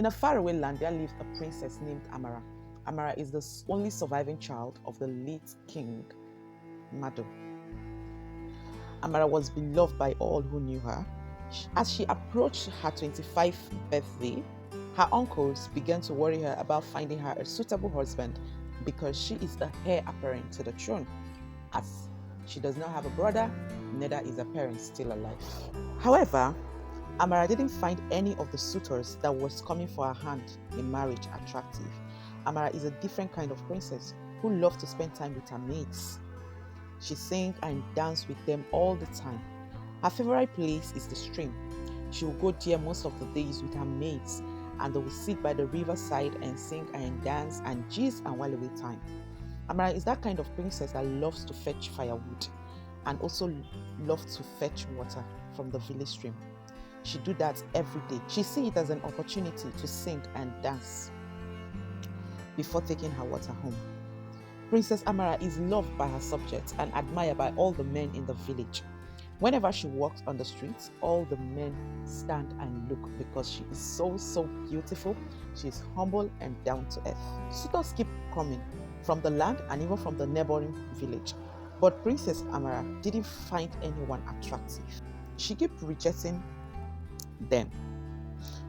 In a faraway land, there lived a princess named Amara. Amara is the only surviving child of the late king, Mado. Amara was beloved by all who knew her. As she approached her 25th birthday, her uncles began to worry her about finding her a suitable husband because she is the heir apparent to the throne. As she does not have a brother, neither is her parents still alive. However, Amara didn't find any of the suitors that was coming for her hand in marriage attractive. Amara is a different kind of princess who loved to spend time with her mates. She sang and danced with them all the time. Her favorite place is the stream. She will go there most of the days with her mates, and they will sit by the riverside and sing and dance and gist and while away time. Amara is that kind of princess that loves to fetch firewood and also loves to fetch water from the village stream. She do that every day. She sees it as an opportunity to sing and dance before taking her water home. Princess Amara is loved by her subjects and admired by all the men in the village. Whenever she walks on the streets, all the men stand and look because she is so beautiful. She is humble and down to earth. Suitors keep coming from the land and even from the neighboring village. But Princess Amara didn't find anyone attractive. She kept rejecting them.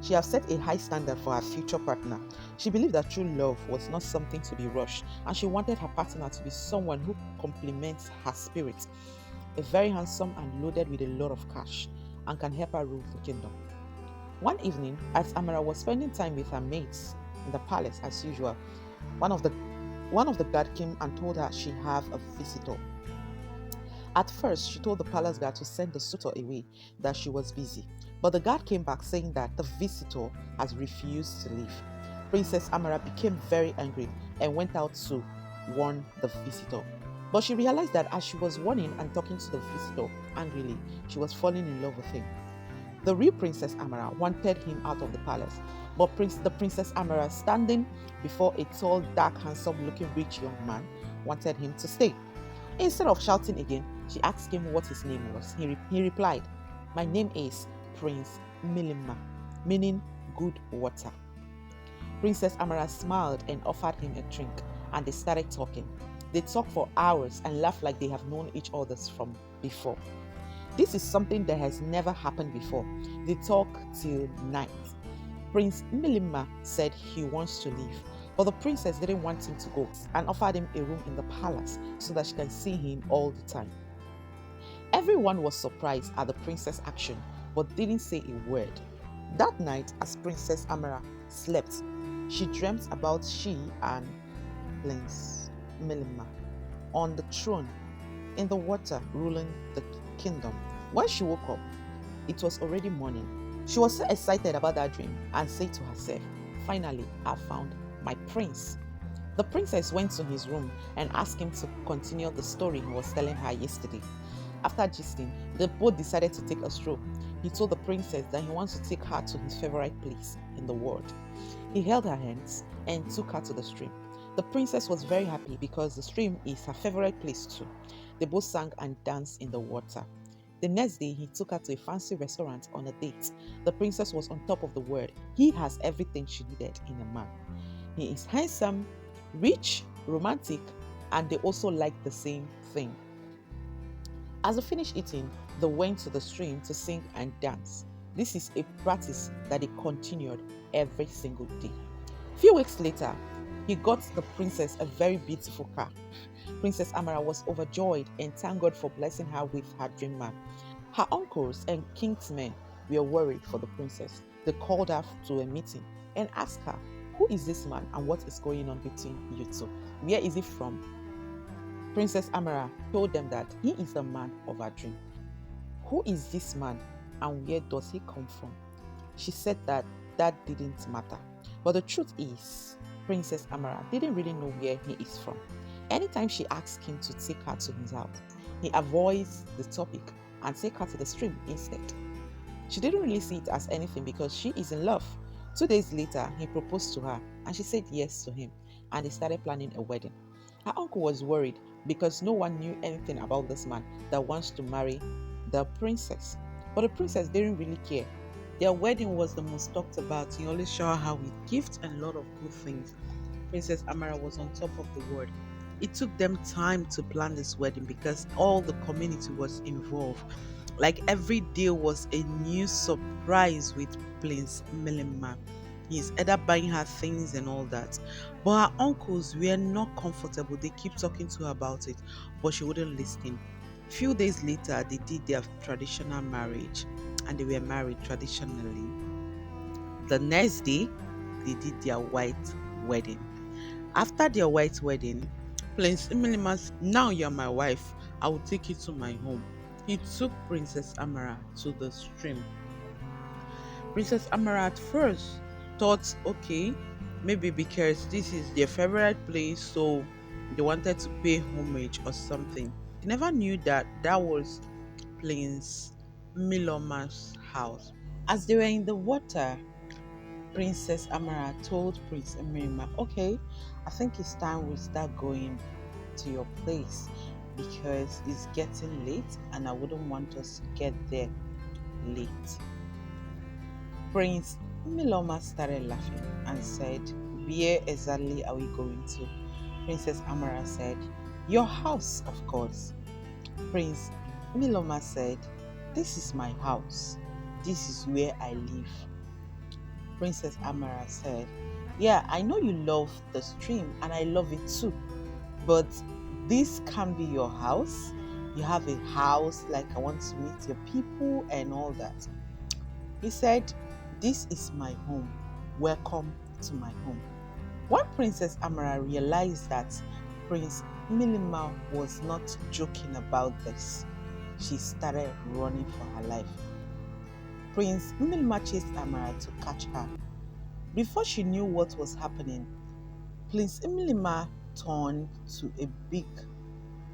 She has set a high standard for her future partner. She believed that true love was not something to be rushed, and she wanted her partner to be someone who complements her spirit, a very handsome and loaded with a lot of cash, and can help her rule the kingdom. One evening, as Amara was spending time with her mates in the palace as usual, one of the guards came and told her she have a visitor. At first, she told the palace guard to send the suitor away, that she was busy. But the guard came back saying that the visitor has refused to leave. Princess Amara became very angry and went out to warn the visitor. But she realized that as she was warning and talking to the visitor angrily, she was falling in love with him. The real Princess Amara wanted him out of the palace, but the Princess Amara, standing before a tall, dark, handsome-looking rich young man, wanted him to stay. Instead of shouting again, she asked him what his name was. He replied, "My name is Prince Milima," meaning good water. Princess Amara smiled and offered him a drink, and they started talking. They talked for hours and laughed like they have known each other from before. This is something that has never happened before. They talked till night. Prince Milima said he wants to leave, but the princess didn't want him to go and offered him a room in the palace so that she can see him all the time. Everyone was surprised at the princess' action, but didn't say a word. That night, as Princess Amara slept, she dreamt about she and Prince Milima on the throne in the water ruling the kingdom. When she woke up, it was already morning. She was so excited about that dream and said to herself, "Finally, I found my prince." The princess went to his room and asked him to continue the story he was telling her yesterday. After gisting, they both decided to take a stroll. He told the princess that he wants to take her to his favorite place in the world. He held her hands and took her to the stream. The princess was very happy because the stream is her favorite place too. They both sang and danced in the water. The next day, he took her to a fancy restaurant on a date. The princess was on top of the world. He has everything she needed in a man. He is handsome, rich, romantic, and they also like the same thing. As they finished eating, they went to the stream to sing and dance. This is a practice that they continued every single day. A few weeks later, he got the princess a very beautiful car. Princess Amara was overjoyed and thanked God for blessing her with her dream man. Her uncles and kinsmen were worried for the princess. They called her to a meeting and asked her, "Who is this man and what is going on between you two? Where is he from?" Princess Amara told them that he is the man of her dream. Who is this man and where does he come from? She said that didn't matter. But the truth is, Princess Amara didn't really know where he is from. Anytime she asked him to take her to his house, he avoids the topic and take her to the stream instead. She didn't really see it as anything because she is in love. 2 days later, he proposed to her and she said yes to him, and they started planning a wedding. Her uncle was worried because no one knew anything about this man that wants to marry the princess. But the princess didn't really care. Their wedding was the most talked about. He always showered her with gifts and a lot of good things. Princess Amara was on top of the world. It took them time to plan this wedding because all the community was involved. Like every day was a new surprise with Prince Milima. He's either buying her things and all that. But her uncles were not comfortable. They keep talking to her about it, but she wouldn't listen. Few days later, they did their traditional marriage and they were married traditionally. The next day, they did their white wedding. After their white wedding, Prince Imilima said, "Now you're my wife. I will take you to my home." He took Princess Amara to the stream. Princess Amara at first thought, okay, maybe because this is their favorite place, so they wanted to pay homage or something. They never knew that that was Prince Miloma's house. As they were in the water, Princess Amara told Prince Emirima, okay, I think it's time we start going to your place because it's getting late and I wouldn't want us to get there late. Prince Miloma started laughing and said, where exactly are we going to? Princess Amara said, your house, of course. Prince Miloma said, this is my house. This is where I live. Princess Amara said, yeah, I know you love the stream and I love it too, but this can be your house. You have a house, like I want to meet your people and all that. He said, this is my home. Welcome to my home. When Princess Amara realized that Prince Milima was not joking about this, she started running for her life. Prince Milima chased Amara to catch her. Before she knew what was happening, Prince Imilima turned to a big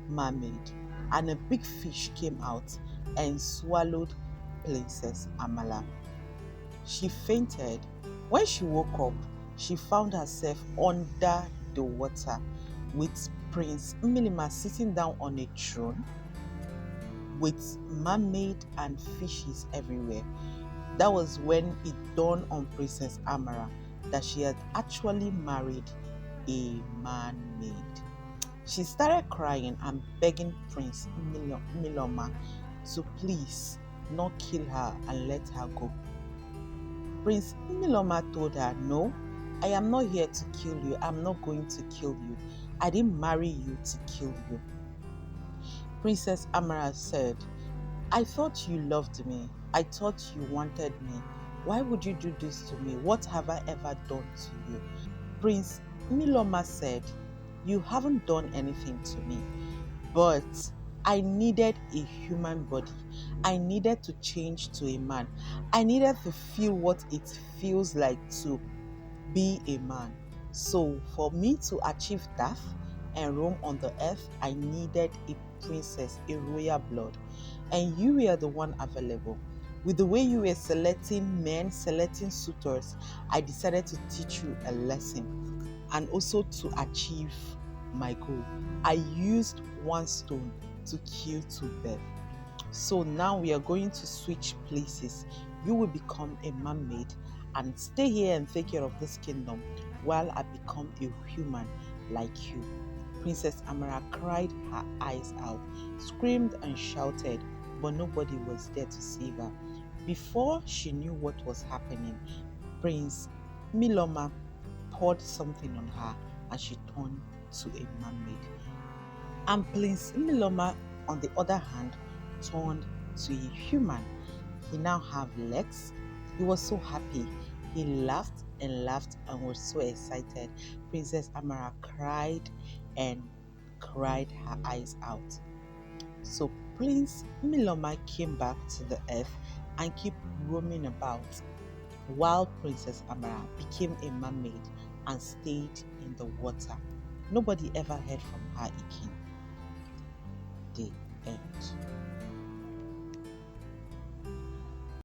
mermaid and a big fish came out and swallowed Princess Amala. She fainted. When she woke up, she found herself under the water with Prince Imilima sitting down on a throne with mermaid and fishes everywhere. That was when it dawned on Princess Amara that she had actually married a man-made. She started crying and begging Prince Miloma to please not kill her and let her go. Prince Miloma told her, no, I am not here to kill you. I'm not going to kill you. I didn't marry you to kill you. Princess Amara said, I thought you loved me. I thought you wanted me. Why would you do this to me? What have I ever done to you? Prince Miloma said, you haven't done anything to me, but I needed a human body. I needed to change to a man. I needed to feel what it feels like to be a man. So for me to achieve that and roam on the earth, I needed a princess, a royal blood. And you were the one available. With the way you were selecting men, selecting suitors, I decided to teach you a lesson and also to achieve my goal. I used one stone to kill two birds. So now we are going to switch places. You will become a mermaid and stay here and take care of this kingdom while I become a human like you. Princess Amara cried her eyes out, screamed and shouted, but nobody was there to save her. Before she knew what was happening, Prince Miloma poured something on her and she turned to a mermaid. And Prince Miloma, on the other hand, turned to a human. He now have legs. He was so happy. He laughed and laughed and was so excited. Princess Amara cried and cried her eyes out. So Prince Miloma came back to the earth and kept roaming about while Princess Amara became a mermaid and stayed in the water. Nobody ever heard from her again. The end.